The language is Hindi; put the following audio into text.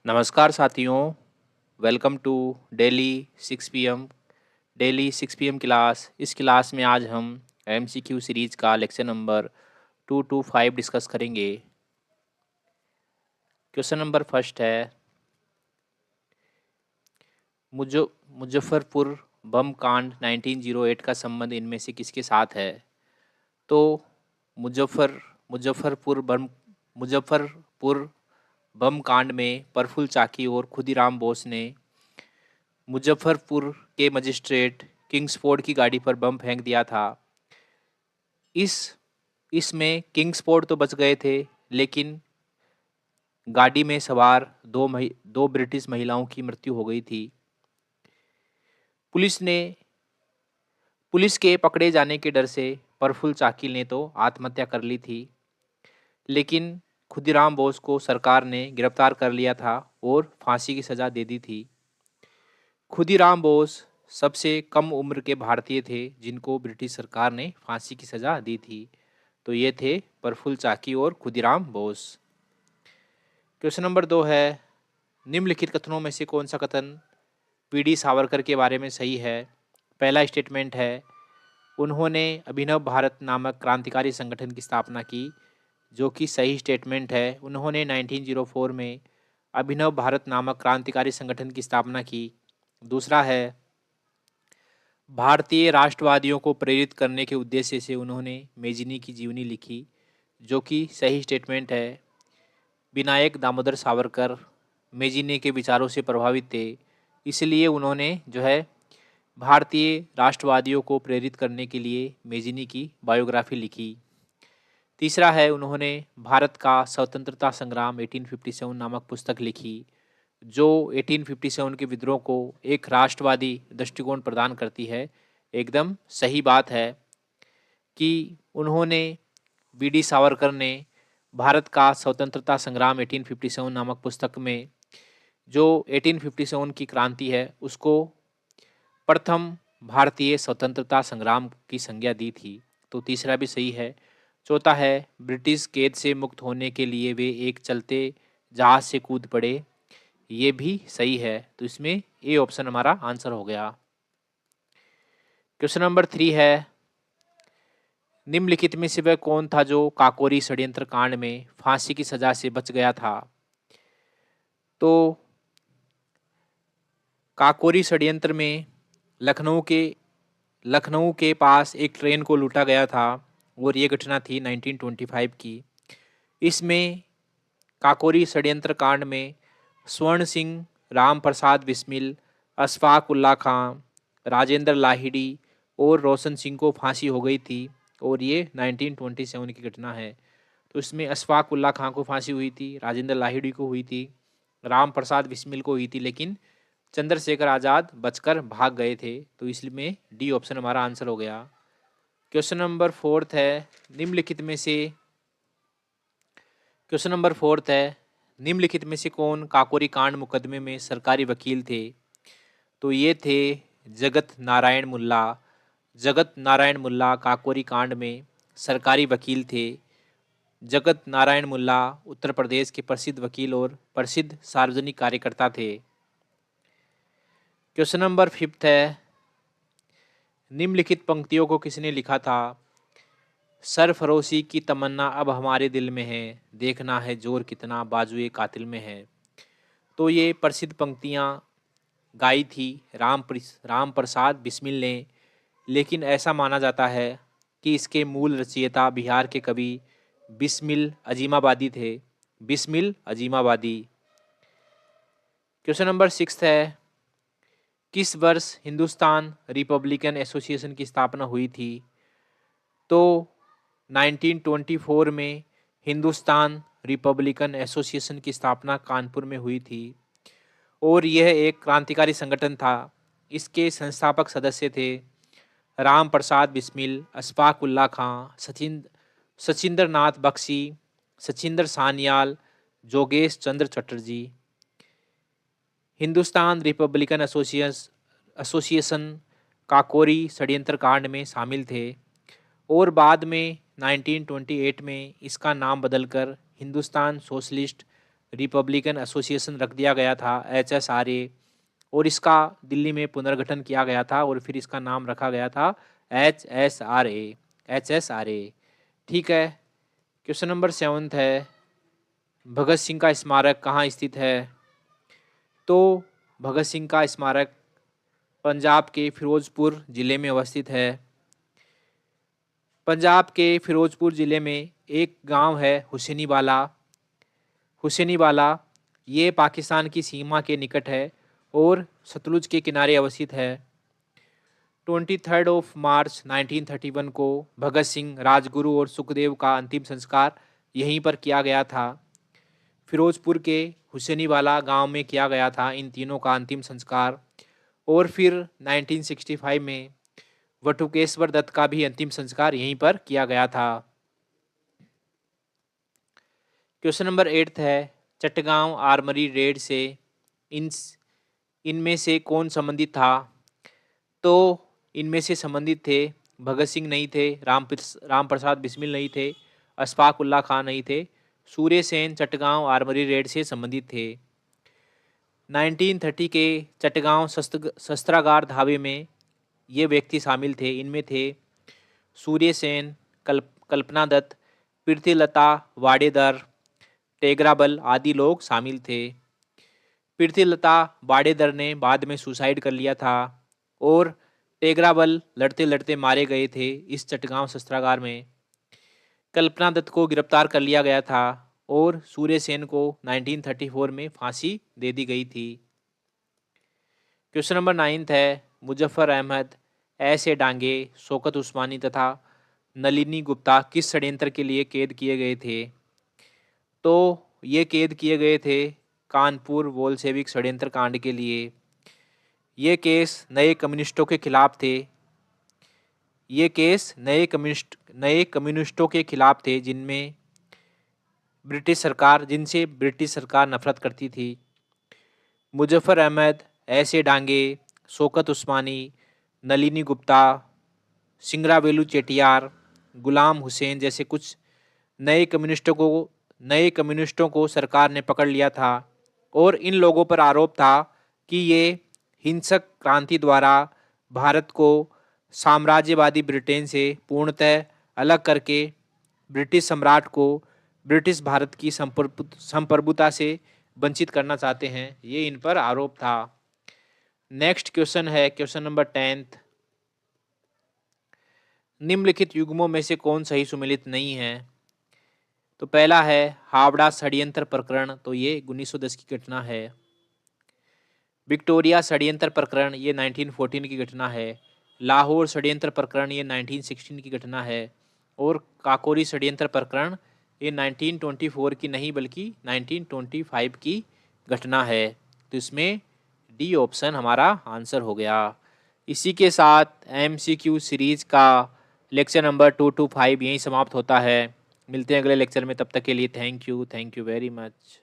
नमस्कार साथियों। Welcome to daily 6 P M class. इस क्लास में आज हम MCQ सीरीज का लेक्चर नंबर 225 डिस्कस करेंगे। क्वेश्चन नंबर फर्स्ट है, मुजफ्फरपुर बम कांड 1908 का संबंध इनमें से किसके साथ है? तो मुजफ्फर मुजफ्फरपुर बम कांड में प्रफुल्ल चाकी और खुदीराम बोस ने मुजफ्फरपुर के मजिस्ट्रेट किंग्सफोर्ड की गाड़ी पर बम फेंक दिया था। इस इसमें किंग्सफोर्ड तो बच गए थे, लेकिन गाड़ी में सवार दो ब्रिटिश महिलाओं की मृत्यु हो गई थी। पुलिस के पकड़े जाने के डर से प्रफुल्ल चाकी ने तो आत्महत्या कर ली थी, लेकिन खुदीराम बोस को सरकार ने गिरफ्तार कर लिया था और फांसी की सज़ा दे दी थी। खुदीराम बोस सबसे कम उम्र के भारतीय थे जिनको ब्रिटिश सरकार ने फांसी की सज़ा दी थी। तो ये थे प्रफुल्ल चाकी और खुदीराम बोस। क्वेश्चन नंबर 2 है, निम्नलिखित कथनों में से कौन सा कथन पीडी सावरकर के बारे में सही है? पहला स्टेटमेंट है, उन्होंने अभिनव भारत नामक क्रांतिकारी संगठन की स्थापना की, जो कि सही स्टेटमेंट है। उन्होंने 1904 में अभिनव भारत नामक क्रांतिकारी संगठन की स्थापना की। दूसरा है, भारतीय राष्ट्रवादियों को प्रेरित करने के उद्देश्य से उन्होंने मेजिनी की जीवनी लिखी, जो कि सही स्टेटमेंट है। विनायक दामोदर सावरकर मेजिनी के विचारों से प्रभावित थे, इसलिए उन्होंने भारतीय राष्ट्रवादियों को प्रेरित करने के लिए मेजिनी की बायोग्राफी लिखी। तीसरा है, उन्होंने भारत का स्वतंत्रता संग्राम 1857 नामक पुस्तक लिखी, जो 1857 के विद्रोह को एक राष्ट्रवादी दृष्टिकोण प्रदान करती है। एकदम सही बात है कि उन्होंने वीडी सावरकर ने भारत का स्वतंत्रता संग्राम 1857 नामक पुस्तक में जो 1857 की क्रांति है उसको प्रथम भारतीय स्वतंत्रता संग्राम की संज्ञा दी थी। तो तीसरा भी सही है। चौथा है, ब्रिटिश कैद से मुक्त होने के लिए वे एक चलते जहाज से कूद पड़े, ये भी सही है। तो इसमें ए ऑप्शन हमारा आंसर हो गया। क्वेश्चन नंबर 3 है, निम्नलिखित में से वह कौन था जो काकोरी षड्यंत्र कांड में फांसी की सजा से बच गया था? तो काकोरी षड्यंत्र में लखनऊ के पास एक ट्रेन को लूटा गया था और ये घटना थी 1925 की। इसमें काकोरी षड्यंत्र कांड में स्वर्ण सिंह, राम प्रसाद बिस्मिल, अशफाक उल्ला खां, राजेंद्र लाहिड़ी और रोशन सिंह को फांसी हो गई थी और ये 1927 की घटना है। तो इसमें अशफाक उल्ला खां को फांसी हुई थी, राजेंद्र लाहिड़ी को हुई थी, राम प्रसाद बिस्मिल को हुई थी, लेकिन चंद्रशेखर आज़ाद बचकर भाग गए थे। तो इसलिए डी ऑप्शन हमारा आंसर हो गया। क्वेश्चन नंबर 4 है, निम्नलिखित में से कौन काकोरी कांड मुकदमे में सरकारी वकील थे? तो ये थे जगत नारायण मुल्ला काकोरी कांड में सरकारी वकील थे। जगत नारायण मुल्ला उत्तर प्रदेश के प्रसिद्ध वकील और प्रसिद्ध सार्वजनिक कार्यकर्ता थे। क्वेश्चन नंबर 5 है, निम्नलिखित पंक्तियों को किसने लिखा था? सरफरोशी की तमन्ना अब हमारे दिल में है, देखना है जोर कितना बाजुए कातिल में है। तो ये प्रसिद्ध पंक्तियाँ गाई थी राम प्रसाद बिस्मिल ने, लेकिन ऐसा माना जाता है कि इसके मूल रचयिता बिहार के कवि बिस्मिल अजीमाबादी थे। बिस्मिल अजीमाबादी। क्वेश्चन नंबर 6 है, किस वर्ष हिंदुस्तान रिपब्लिकन एसोसिएशन की स्थापना हुई थी? तो 1924 में हिंदुस्तान रिपब्लिकन एसोसिएशन की स्थापना कानपुर में हुई थी और यह एक क्रांतिकारी संगठन था। इसके संस्थापक सदस्य थे राम प्रसाद बिस्मिल, अशफाक उल्ला खां, सचिंद्र नाथ बख्शी, सचिंद्र सान्याल, जोगेश चंद्र चटर्जी। हिंदुस्तान रिपब्लिकन एसोसिएशन काकोरी षड्यंत्र कांड में शामिल थे और बाद में 1928 में इसका नाम बदलकर हिंदुस्तान सोशलिस्ट रिपब्लिकन एसोसिएशन रख दिया गया था, HSRA, और इसका दिल्ली में पुनर्गठन किया गया था और फिर इसका नाम रखा गया था HSRA। ठीक है। क्वेश्चन नंबर 7 है, भगत सिंह का स्मारक कहाँ स्थित है? तो भगत सिंह का स्मारक पंजाब के फिरोजपुर ज़िले में अवस्थित है। पंजाब के फिरोजपुर ज़िले में एक गांव है हुसैनीवाला। ये पाकिस्तान की सीमा के निकट है और सतलुज के किनारे अवस्थित है। 23 मार्च 1931 को भगत सिंह, राजगुरु और सुखदेव का अंतिम संस्कार यहीं पर किया गया था। फिरोजपुर के हुसैनीवाला गांव में किया गया था इन तीनों का अंतिम संस्कार। और फिर 1965 में बटुकेश्वर दत्त का भी अंतिम संस्कार यहीं पर किया गया था। क्वेश्चन नंबर 8 है, चटगांव आर्मरी रेड से इनमें से कौन संबंधित था? तो इनमें से संबंधित थे भगत सिंह नहीं थे, राम प्रसाद बिस्मिल नहीं थे, अशफाक उल्ला खान नहीं थे, सूर्य सेन चटगांव आर्मरी रेड से संबंधित थे। 1930 के चटगांव शस्त्रागार धावे में ये व्यक्ति शामिल थे। इनमें थे सूर्य सेन, कल्पना दत्त, पृथ्वीलता वाडेदर, टेगराबल आदि लोग शामिल थे। पृथ्वीलता वाडेदर ने बाद में सुसाइड कर लिया था और टेगराबल लड़ते लड़ते मारे गए थे इस चटगांव शस्त्रागार में। कल्पना दत्त को गिरफ्तार कर लिया गया था और सूर्य सेन को 1934 में फांसी दे दी गई थी। क्वेश्चन नंबर 9 है, मुजफ्फर अहमद, ऐसे डांगे, शौकत उस्मानी तथा नलिनी गुप्ता किस षड्यंत्र के लिए कैद किए गए थे? तो ये कैद किए गए थे कानपुर बोल्शेविक षड्यंत्र कांड के लिए। ये केस नए कम्युनिस्टों के खिलाफ थे। ये केस नए कम्युनिस्टों के खिलाफ थे जिनसे ब्रिटिश सरकार नफरत करती थी। मुजफ्फर अहमद, ऐसे डांगे, शौकत उस्मानी, नलिनी गुप्ता, सिंगरावेलू चेटियार, गुलाम हुसैन जैसे कुछ नए कम्युनिस्टों को सरकार ने पकड़ लिया था और इन लोगों पर आरोप था कि ये हिंसक क्रांति द्वारा भारत को साम्राज्यवादी ब्रिटेन से पूर्णतः अलग करके ब्रिटिश सम्राट को ब्रिटिश भारत की संप्रभुता से वंचित करना चाहते हैं। ये इन पर आरोप था। नेक्स्ट क्वेश्चन है क्वेश्चन नंबर 10। निम्नलिखित युग्मों में से कौन सही सुमेलित नहीं है? तो पहला है हावड़ा षड्यंत्र प्रकरण, तो ये 1910 की घटना है। विक्टोरिया षड्यंत्र प्रकरण ये 1914 की घटना है। लाहौर षड्यंत्र प्रकरण ये 1916 की घटना है। और काकोरी षड्यंत्र प्रकरण ये 1924 की नहीं बल्कि 1925 की घटना है। तो इसमें डी ऑप्शन हमारा आंसर हो गया। इसी के साथ MCQ सीरीज का लेक्चर नंबर 2 to 5 यहीं समाप्त होता है। मिलते हैं अगले लेक्चर में, तब तक के लिए थैंक यू वेरी मच।